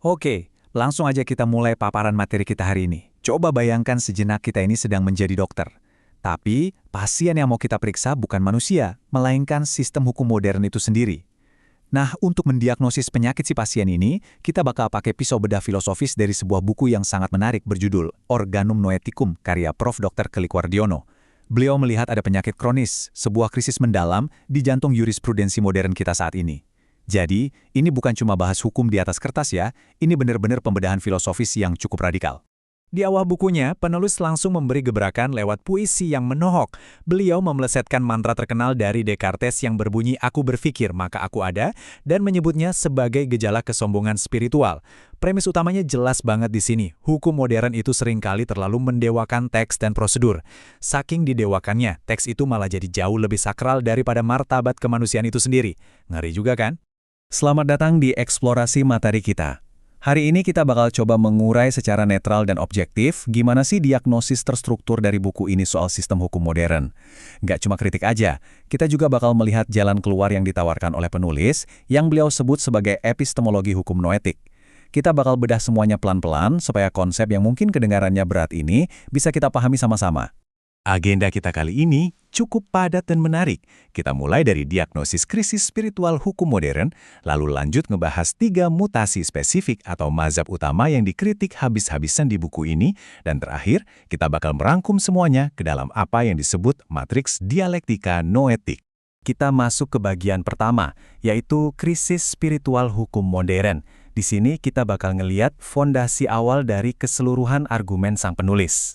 Oke, langsung aja kita mulai paparan materi kita hari ini. Coba bayangkan sejenak kita ini sedang menjadi dokter. Tapi, pasien yang mau kita periksa bukan manusia, melainkan sistem hukum modern itu sendiri. Nah, untuk mendiagnosis penyakit si pasien ini, kita bakal pakai pisau bedah filosofis dari sebuah buku yang sangat menarik berjudul Organum Noeticum, karya Prof. Dr. Kelikwardiyono. Beliau melihat ada penyakit kronis, sebuah krisis mendalam di jantung jurisprudensi modern kita saat ini. Jadi, ini bukan cuma bahas hukum di atas kertas ya, ini benar-benar pembedahan filosofis yang cukup radikal. Di awal bukunya, penulis langsung memberi gebrakan lewat puisi yang menohok. Beliau memelesetkan mantra terkenal dari Descartes yang berbunyi "Aku berpikir, maka aku ada", dan menyebutnya sebagai gejala kesombongan spiritual. Premis utamanya jelas banget di sini. Hukum modern itu seringkali terlalu mendewakan teks dan prosedur. Saking didewakannya, teks itu malah jadi jauh lebih sakral daripada martabat kemanusiaan itu sendiri. Ngeri juga kan? Selamat datang di eksplorasi materi kita. Hari ini kita bakal coba mengurai secara netral dan objektif gimana sih diagnosis terstruktur dari buku ini soal sistem hukum modern. Nggak cuma kritik aja, kita juga bakal melihat jalan keluar yang ditawarkan oleh penulis yang beliau sebut sebagai epistemologi hukum noetik. Kita bakal bedah semuanya pelan-pelan supaya konsep yang mungkin kedengarannya berat ini bisa kita pahami sama-sama. Agenda kita kali ini cukup padat dan menarik. Kita mulai dari diagnosis krisis spiritual hukum modern, lalu lanjut ngebahas 3 mutasi spesifik atau mazhab utama yang dikritik habis-habisan di buku ini, dan terakhir, kita bakal merangkum semuanya ke dalam apa yang disebut matriks dialektika noetik. Kita masuk ke bagian pertama, yaitu krisis spiritual hukum modern. Di sini kita bakal ngeliat fondasi awal dari keseluruhan argumen sang penulis.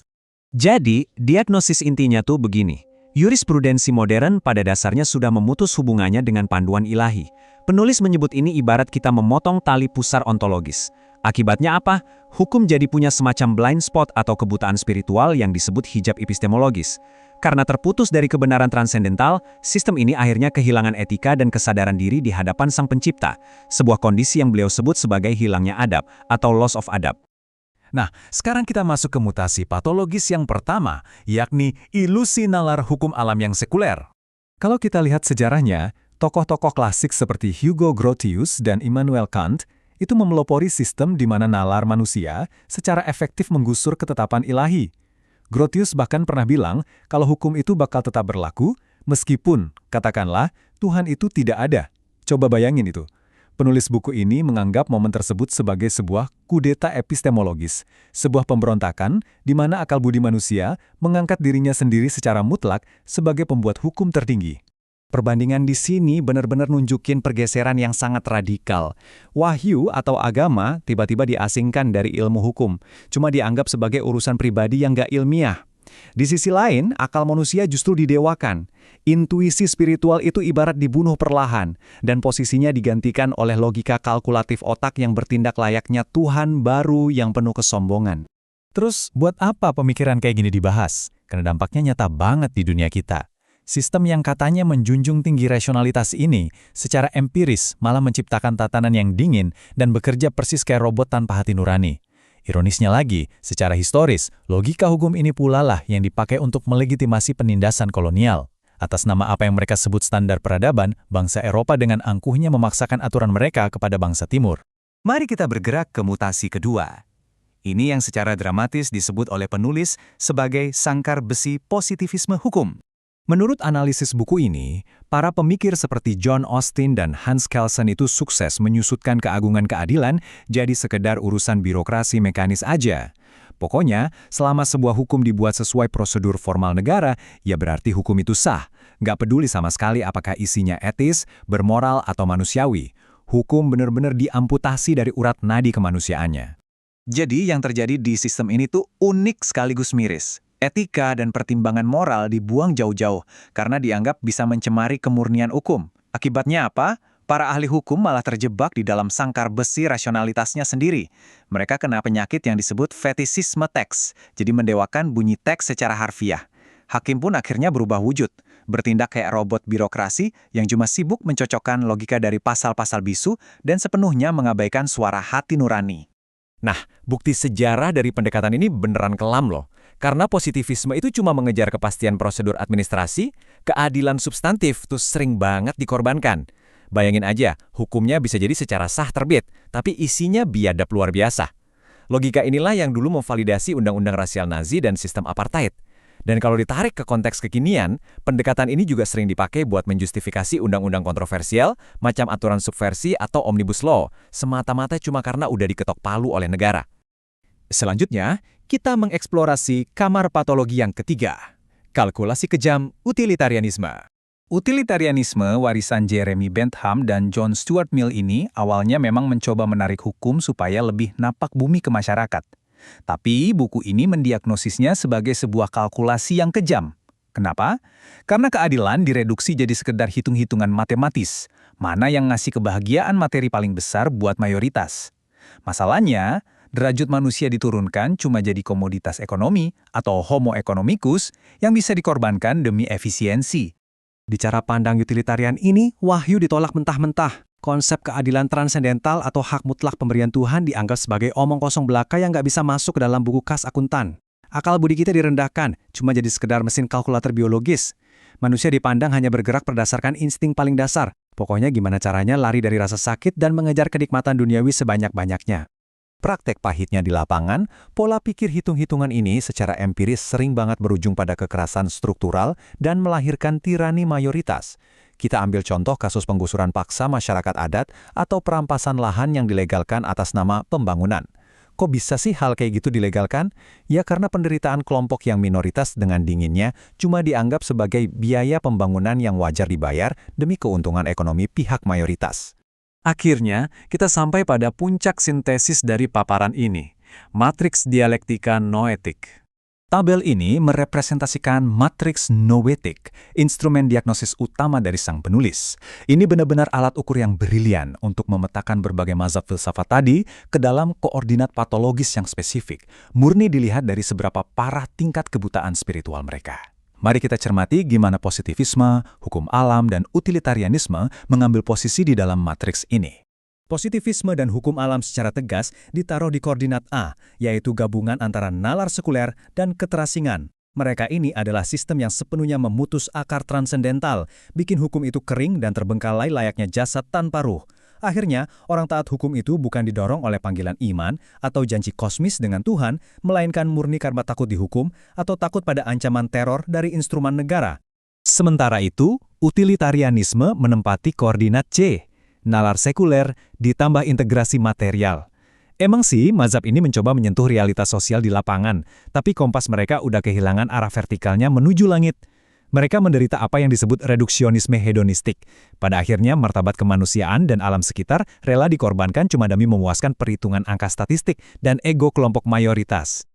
Jadi, diagnosis intinya tuh begini. Jurisprudensi modern pada dasarnya sudah memutus hubungannya dengan panduan ilahi. Penulis menyebut ini ibarat kita memotong tali pusar ontologis. Akibatnya apa? Hukum jadi punya semacam blind spot atau kebutaan spiritual yang disebut hijab epistemologis. Karena terputus dari kebenaran transendental, sistem ini akhirnya kehilangan etika dan kesadaran diri di hadapan sang pencipta. Sebuah kondisi yang beliau sebut sebagai hilangnya adab atau loss of adab. Nah, sekarang kita masuk ke mutasi patologis yang pertama, yakni ilusi nalar hukum alam yang sekuler. Kalau kita lihat sejarahnya, tokoh-tokoh klasik seperti Hugo Grotius dan Immanuel Kant itu memelopori sistem di mana nalar manusia secara efektif menggusur ketetapan ilahi. Grotius bahkan pernah bilang kalau hukum itu bakal tetap berlaku, meskipun, katakanlah, Tuhan itu tidak ada. Coba bayangin itu. Penulis buku ini menganggap momen tersebut sebagai sebuah kudeta epistemologis, sebuah pemberontakan di mana akal budi manusia mengangkat dirinya sendiri secara mutlak sebagai pembuat hukum tertinggi. Perbandingan di sini benar-benar nunjukin pergeseran yang sangat radikal. Wahyu atau agama tiba-tiba diasingkan dari ilmu hukum, cuma dianggap sebagai urusan pribadi yang gak ilmiah. Di sisi lain, akal manusia justru didewakan. Intuisi spiritual itu ibarat dibunuh perlahan, dan posisinya digantikan oleh logika kalkulatif otak yang bertindak layaknya Tuhan baru yang penuh kesombongan. Terus, buat apa pemikiran kayak gini dibahas? Karena dampaknya nyata banget di dunia kita. Sistem yang katanya menjunjung tinggi rasionalitas ini, secara empiris malah menciptakan tatanan yang dingin dan bekerja persis kayak robot tanpa hati nurani. Ironisnya lagi, secara historis, logika hukum ini pula lah yang dipakai untuk melegitimasi penindasan kolonial. Atas nama apa yang mereka sebut standar peradaban, bangsa Eropa dengan angkuhnya memaksakan aturan mereka kepada bangsa Timur. Mari kita bergerak ke mutasi kedua. Ini yang secara dramatis disebut oleh penulis sebagai sangkar besi positivisme hukum. Menurut analisis buku ini, para pemikir seperti John Austin dan Hans Kelsen itu sukses menyusutkan keagungan keadilan jadi sekedar urusan birokrasi mekanis aja. Pokoknya, selama sebuah hukum dibuat sesuai prosedur formal negara, ya berarti hukum itu sah. Nggak peduli sama sekali apakah isinya etis, bermoral, atau manusiawi. Hukum benar-benar diamputasi dari urat nadi kemanusiaannya. Jadi yang terjadi di sistem ini tuh unik sekaligus miris. Etika dan pertimbangan moral dibuang jauh-jauh karena dianggap bisa mencemari kemurnian hukum. Akibatnya apa? Para ahli hukum malah terjebak di dalam sangkar besi rasionalitasnya sendiri. Mereka kena penyakit yang disebut fetisisme teks, jadi mendewakan bunyi teks secara harfiah. Hakim pun akhirnya berubah wujud, bertindak kayak robot birokrasi yang cuma sibuk mencocokkan logika dari pasal-pasal bisu dan sepenuhnya mengabaikan suara hati nurani. Nah, bukti sejarah dari pendekatan ini beneran kelam loh. Karena positivisme itu cuma mengejar kepastian prosedur administrasi, keadilan substantif tuh sering banget dikorbankan. Bayangin aja, hukumnya bisa jadi secara sah terbit, tapi isinya biadab luar biasa. Logika inilah yang dulu memvalidasi undang-undang rasial Nazi dan sistem apartheid. Dan kalau ditarik ke konteks kekinian, pendekatan ini juga sering dipakai buat menjustifikasi undang-undang kontroversial, macam aturan subversi atau omnibus law, semata-mata cuma karena udah diketok palu oleh negara. Selanjutnya, kita mengeksplorasi kamar patologi yang ketiga. Kalkulasi kejam utilitarianisme. Utilitarianisme warisan Jeremy Bentham dan John Stuart Mill ini awalnya memang mencoba menarik hukum supaya lebih napak bumi ke masyarakat. Tapi buku ini mendiagnosisnya sebagai sebuah kalkulasi yang kejam. Kenapa? Karena keadilan direduksi jadi sekedar hitung-hitungan matematis, mana yang ngasih kebahagiaan materi paling besar buat mayoritas. Masalahnya, derajat manusia diturunkan cuma jadi komoditas ekonomi atau homo economicus yang bisa dikorbankan demi efisiensi. Di cara pandang utilitarian ini, wahyu ditolak mentah-mentah. Konsep keadilan transendental atau hak mutlak pemberian Tuhan dianggap sebagai omong kosong belaka yang nggak bisa masuk ke dalam buku kas akuntan. Akal budi kita direndahkan, cuma jadi sekedar mesin kalkulator biologis. Manusia dipandang hanya bergerak berdasarkan insting paling dasar. Pokoknya gimana caranya lari dari rasa sakit dan mengejar kenikmatan duniawi sebanyak-banyaknya. Praktek pahitnya di lapangan, pola pikir hitung-hitungan ini secara empiris sering banget berujung pada kekerasan struktural dan melahirkan tirani mayoritas. Kita ambil contoh kasus penggusuran paksa masyarakat adat atau perampasan lahan yang dilegalkan atas nama pembangunan. Kok bisa sih hal kayak gitu dilegalkan? Ya karena penderitaan kelompok yang minoritas dengan dinginnya cuma dianggap sebagai biaya pembangunan yang wajar dibayar demi keuntungan ekonomi pihak mayoritas. Akhirnya, kita sampai pada puncak sintesis dari paparan ini, matriks dialektika noetik. Tabel ini merepresentasikan matriks noetik, instrumen diagnosis utama dari sang penulis. Ini benar-benar alat ukur yang brilian untuk memetakan berbagai mazhab filsafat tadi ke dalam koordinat patologis yang spesifik, murni dilihat dari seberapa parah tingkat kebutaan spiritual mereka. Mari kita cermati gimana positivisme, hukum alam, dan utilitarianisme mengambil posisi di dalam matriks ini. Positivisme dan hukum alam secara tegas ditaruh di koordinat A, yaitu gabungan antara nalar sekuler dan keterasingan. Mereka ini adalah sistem yang sepenuhnya memutus akar transendental, bikin hukum itu kering dan terbengkalai layaknya jasad tanpa ruh. Akhirnya, orang taat hukum itu bukan didorong oleh panggilan iman atau janji kosmis dengan Tuhan, melainkan murni karena takut dihukum atau takut pada ancaman teror dari instrumen negara. Sementara itu, utilitarianisme menempati koordinat C, nalar sekuler ditambah integrasi material. Emang sih, mazhab ini mencoba menyentuh realitas sosial di lapangan, tapi kompas mereka udah kehilangan arah vertikalnya menuju langit. Mereka menderita apa yang disebut reduksionisme hedonistik. Pada akhirnya, martabat kemanusiaan dan alam sekitar rela dikorbankan cuma demi memuaskan perhitungan angka statistik dan ego kelompok mayoritas.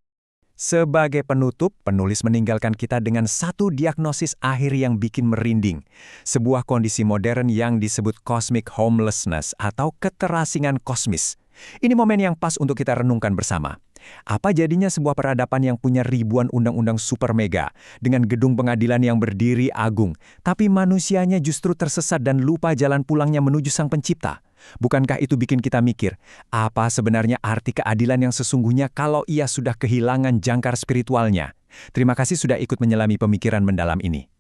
Sebagai penutup, penulis meninggalkan kita dengan satu diagnosis akhir yang bikin merinding. Sebuah kondisi modern yang disebut cosmic homelessness atau keterasingan kosmis. Ini momen yang pas untuk kita renungkan bersama. Apa jadinya sebuah peradaban yang punya ribuan undang-undang super mega, dengan gedung pengadilan yang berdiri agung, tapi manusianya justru tersesat dan lupa jalan pulangnya menuju Sang Pencipta? Bukankah itu bikin kita mikir, apa sebenarnya arti keadilan yang sesungguhnya kalau ia sudah kehilangan jangkar spiritualnya? Terima kasih sudah ikut menyelami pemikiran mendalam ini.